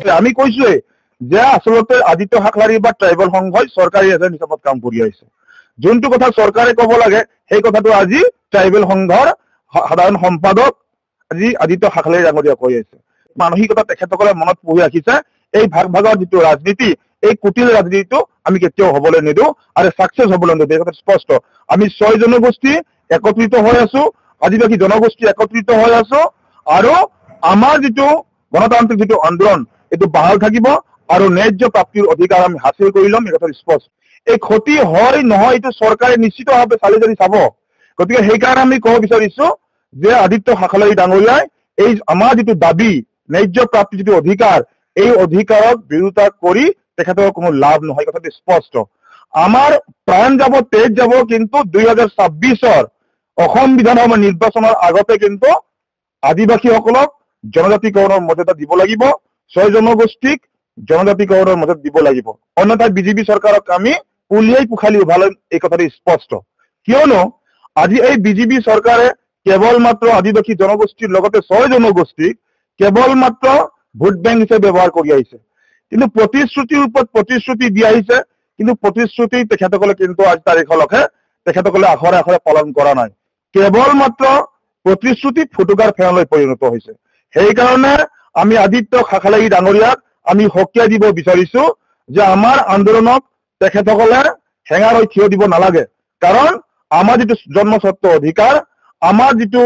আমি কৈছোৱে যে আচলতে আদিত্য হাকলাৰী বা ট্ৰাইবেল সংঘই চৰকাৰী এজেণ্ট হিচাপত কাম কৰি আহিছে। যোনটো কথা চৰকাৰে ক'ব লাগে সেই কথাটো আজি ট্ৰাইবেল সংঘৰ সাধাৰণ সম্পাদক আজি আদিত্য হাকলাৰী ডাঙৰীয়া কৈ আছে। মানসিকতা তেখেতসকলে মনত পুহি ৰাখিছে এই ভাগৰ যিটো ৰাজনীতি, এই কুটিল ৰাজনীতিটো আমি কেতিয়াও হ'বলৈ নিদিওঁ আৰু ছাকচেছ হ'বলৈ নিদিওঁ। এই কথা স্পষ্ট। আমি 6 জনগোষ্ঠী একত্ৰিত হৈ আছো, আদিবাসী জনগোষ্ঠী একত্ৰিত হৈ আছো আৰু আমাৰ যিটো গণতান্ত্ৰিক যিটো আন্দোলন এইটো বাহাল থাকিব আৰু ন্যায্য প্ৰাপ্তিৰ অধিকাৰ আমি হাসিল কৰি ল'ম। এই কথা স্পষ্ট। এই ক্ষতি হয় নহয় এইটো চৰকাৰে নিশ্চিতভাৱে চালি জাৰি চাব। গতিকে সেইকাৰণে আমি ক'ব বিচাৰিছো যে আদিত্য হাকলাৰী ডাঙৰীয়াই এই আমাৰ যিটো দাবী ন্যায্য প্ৰাপ্তিৰ যিটো অধিকাৰ, এই অধিকাৰক বিৰোধিতা কৰি তেখেতৰ কোনো লাভ নহয়। কথাটো স্পষ্ট। আমাৰ প্ৰাণ যাব, তেজ যাব, কিন্তু 2026-ৰ অসম বিধানসভা নিৰ্বাচনৰ আগতে কিন্তু আদিবাসীসকলক জনজাতিকৰণৰ মৰ্যাদা দিব লাগিব, 6 জনগোষ্ঠীক জনজাতিকৰণৰ মৰ্যাদা দিব লাগিব। অন্যথায় বিজেপি চৰকাৰক আমি উলিয়াই পোখালি উভালিম। এই কথাটো স্পষ্ট। কিয়নো আজি এই বিজেপি চৰকাৰে কেৱল মাত্ৰ আদিবাসী জনগোষ্ঠীৰ লগতে 6 জনগোষ্ঠীক কেৱল মাত্ৰ ভোট বেংক হিচাপে ব্যৱহাৰ কৰি আহিছে। কিন্তু প্ৰতিশ্ৰুতিৰ ওপৰত প্ৰতিশ্ৰুতি দি আহিছে, কিন্তু প্ৰতিশ্ৰুতি তেখেতসকলে কিন্তু আজি তাৰিখলৈকে তেখেতসকলে আখৰে আখৰে পালন কৰা নাই। কেৱল মাত্ৰ প্ৰতিশ্ৰুতি ফুটুকাৰ ফেনলৈ পৰিণত হৈছে। সেইকাৰণে আমি আদিত্য হাকলাৰী ডাঙৰীয়াক আমি সকীয়াই দিব বিচাৰিছো যে আমাৰ আন্দোলনক তেখেতসকলে হেঙাৰ হৈ থিয় দিব নালাগে। কাৰণ আমাৰ যিটো জন্মস্বত্ব অধিকাৰ, আমাৰ যিটো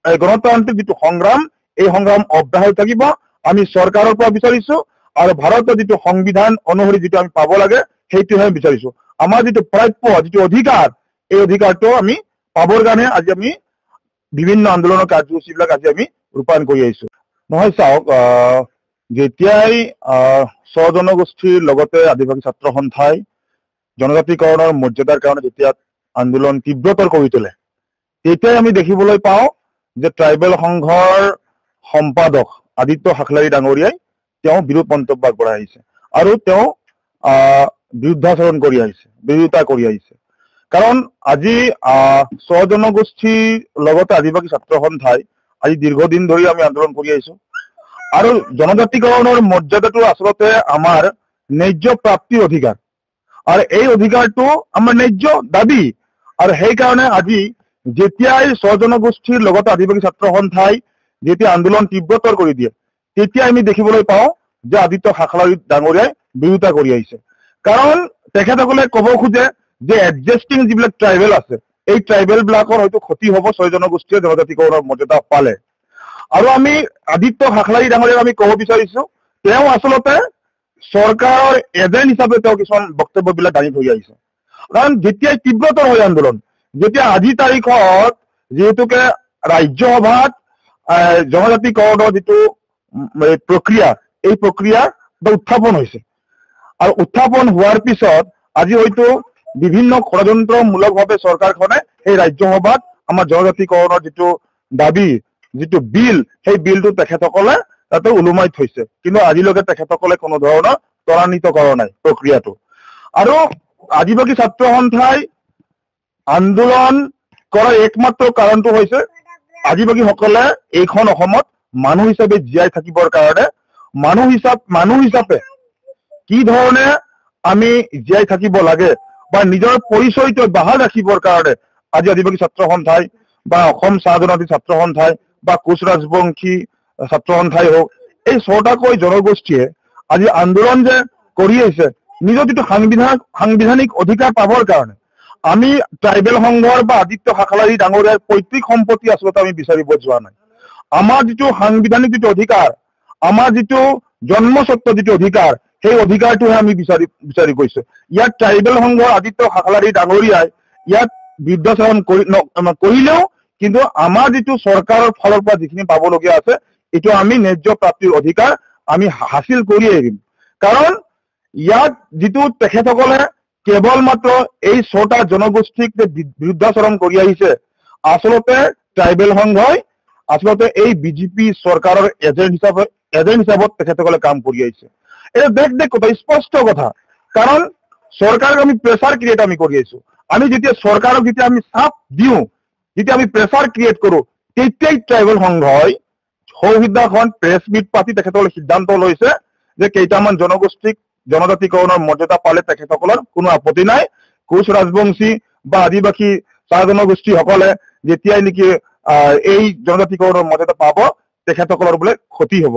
গণতান্ত্ৰিক যিটো সংগ্ৰাম, এই সংগ্ৰাম অব্যাহত থাকিব। আমি চৰকাৰৰ পৰা বিচাৰিছো আৰু ভাৰতৰ যিটো সংবিধান অনুসৰি যিটো আমি পাব লাগে সেইটোহে বিচাৰিছো। আমাৰ যিটো প্ৰাপ্য যিটো অধিকাৰ, এই অধিকাৰটো আমি পাবৰ কাৰণে আজি আমি বিভিন্ন আন্দোলনৰ কাৰ্যসূচীবিলাক আজি আমি ৰূপায়ণ কৰি আহিছো। নহয় চাওক, যেতিয়াই 6 জনগোষ্ঠীৰ লগতে আদিবাসী ছাত্ৰ সন্থাই জনজাতিকৰণৰ মৰ্যাদাৰ কাৰণে যেতিয়া আন্দোলন তীব্ৰতৰ কৰি তোলে, তেতিয়াই আমি দেখিবলৈ পাওঁ যে ট্ৰাইবেল সংঘৰ সম্পাদক আদিত্য হাকলাৰী ডাঙৰীয়াই তেওঁ বিৰোধ মন্তব্য আগবঢ়াই আহিছে আৰু তেওঁ বিৰুদ্ধাচৰণ কৰি আহিছে, বিৰোধিতা কৰি আহিছে। কাৰণ আজি 6 জনগোষ্ঠীৰ লগতে আদিবাসী ছাত্ৰ সন্থাই আজি দীৰ্ঘদিন ধৰি আমি আন্দোলন কৰি আহিছো আৰু জনজাতিকৰণৰ মৰ্যাদাটো আচলতে আমাৰ ন্যায্য প্ৰাপ্তিৰ অধিকাৰ আৰু এই অধিকাৰটো আমাৰ ন্যায্য দাবী। আৰু সেইকাৰণে আজি যেতিয়াই 6 জনগোষ্ঠীৰ লগতে আদিবাসী ছাত্ৰ সন্থাই যেতিয়া আন্দোলন তীব্ৰতৰ কৰি দিয়ে, তেতিয়া আমি দেখিবলৈ পাওঁ যে আদিত্য হাকলাৰী ডাঙৰীয়াই বিৰোধিতা কৰি আহিছে। কাৰণ তেখেতসকলে ক'ব খোজে যে এডজাষ্টিং যিবিলাক ট্ৰাইবেল আছে, এই ট্ৰাইবেল বিলাকৰ হয়তো ক্ষতি হ'ব 6 জনগোষ্ঠীয়ে জনজাতিকৰণৰ মৰ্যাদা পালে। আৰু আমি আদিত্য হাকলাৰী ডাঙৰীয়াক আমি ক'ব বিচাৰিছো তেওঁ আচলতে চৰকাৰৰ এজেণ্ট হিচাপে তেওঁ কিছুমান বক্তব্যবিলাক দাঙি ধৰি আহিছে। কাৰণ যেতিয়াই তীব্ৰতৰ হয় আন্দোলন, যেতিয়া আজিৰ তাৰিখত যিহেতুকে ৰাজ্যসভাত জনজাতিকৰণৰ যিটো প্ৰক্ৰিয়া, এই প্ৰক্ৰিয়া উত্থাপন হৈছে আৰু উত্থাপন হোৱাৰ পিছত আজি হয়তো বিভিন্ন ষড়যন্ত্ৰমূলকভাৱে চৰকাৰখনে এই ৰাজ্যসভাত আমাৰ জনজাতিকৰণৰ যিটো দাবী, যিটো বিল, সেই বিলটো তেখেতসকলে তাতে ওলোমাই থৈছে। কিন্তু আজিলৈকে তেখেতসকলে কোনো ধৰণৰ ত্বৰান্বিত কৰা নাই প্ৰক্ৰিয়াটো। আৰু আদিবাসী ছাত্ৰ সন্থাই আন্দোলন কৰাৰ একমাত্ৰ কাৰণটো হৈছে আদিবাসীসকলে এইখন অসমত মানুহ হিচাপে জীয়াই থাকিবৰ কাৰণে, মানুহ হিচাপে কি ধৰণে আমি জীয়াই থাকিব লাগে বা নিজৰ পৰিচয়টো বাহাল ৰাখিবৰ কাৰণে আজি আদিবাসী ছাত্ৰ সন্থাই বা অসম চাহ জনজাতি ছাত্ৰ সন্থাই বা কোচ ৰাজবংশী ছাত্ৰ সন্থাই হওক, এই 6টাকৈ জনগোষ্ঠীয়ে আজি আন্দোলন যে কৰি আহিছে নিজৰ যিটো সাংবিধানিক অধিকাৰ পাবৰ কাৰণে। আমি ট্ৰাইবেল সংঘৰ বা আদিত্য হাকলাৰী ডাঙৰীয়াৰ পৈতৃক সম্পত্তি আচলতে আমি বিচাৰিব যোৱা নাই। আমাৰ যিটো সাংবিধানিক যিটো অধিকাৰ, আমাৰ যিটো জন্মস্বত্ব যিটো অধিকাৰ, সেই অধিকাৰটোহে আমি বিচাৰি গৈছো। ইয়াত ট্ৰাইবেল সংঘৰ আদিত্য হাকলাৰী ডাঙৰীয়াই ইয়াত বিৰুদ্ধাচৰণ কৰিলেও কিন্তু আমাৰ যিটো চৰকাৰৰ ফালৰ পৰা যিখিনি পাবলগীয়া আছে, এইটো আমি ন্যায্য প্ৰাপ্তিৰ অধিকাৰ আমি হাসিল কৰিয়ে এৰিম। কাৰণ ইয়াত যিটো তেখেতসকলে কেৱল মাত্ৰ এই 6টা জনগোষ্ঠীক বিৰুদ্ধাচৰণ কৰি আহিছে, আচলতে ট্ৰাইবেল সংঘই আচলতে এই বিজেপি চৰকাৰৰ এজেণ্ট হিচাপত তেখেতসকলে কাম কৰি আহিছে। এটা দেখ কথা, স্পষ্ট কথা। কাৰণ চৰকাৰক আমি প্ৰেছাৰ ক্ৰিয়েট আমি কৰি আহিছো। আমি যেতিয়া চৰকাৰক যেতিয়া আমি চাপ দিওঁ, যেতিয়া আমি প্ৰেছাৰ ক্ৰিয়েট কৰো, তেতিয়াই ট্ৰাইবেল সংঘই সৌহিদাখন প্ৰেছ মিট পাতি তেখেতসকলে সিদ্ধান্ত লৈছে যে কেইটামান জনগোষ্ঠীক জনজাতিকৰণৰ মৰ্যাদা পালে তেখেতসকলৰ কোনো আপত্তি নাই। কোচ ৰাজবংশী বা আদিবাসী চাহ জনগোষ্ঠীসকলে যেতিয়াই নেকি এই জনজাতিকৰণৰ মৰ্যাদা পাব তেখেতসকলৰ বোলে ক্ষতি হ'ব।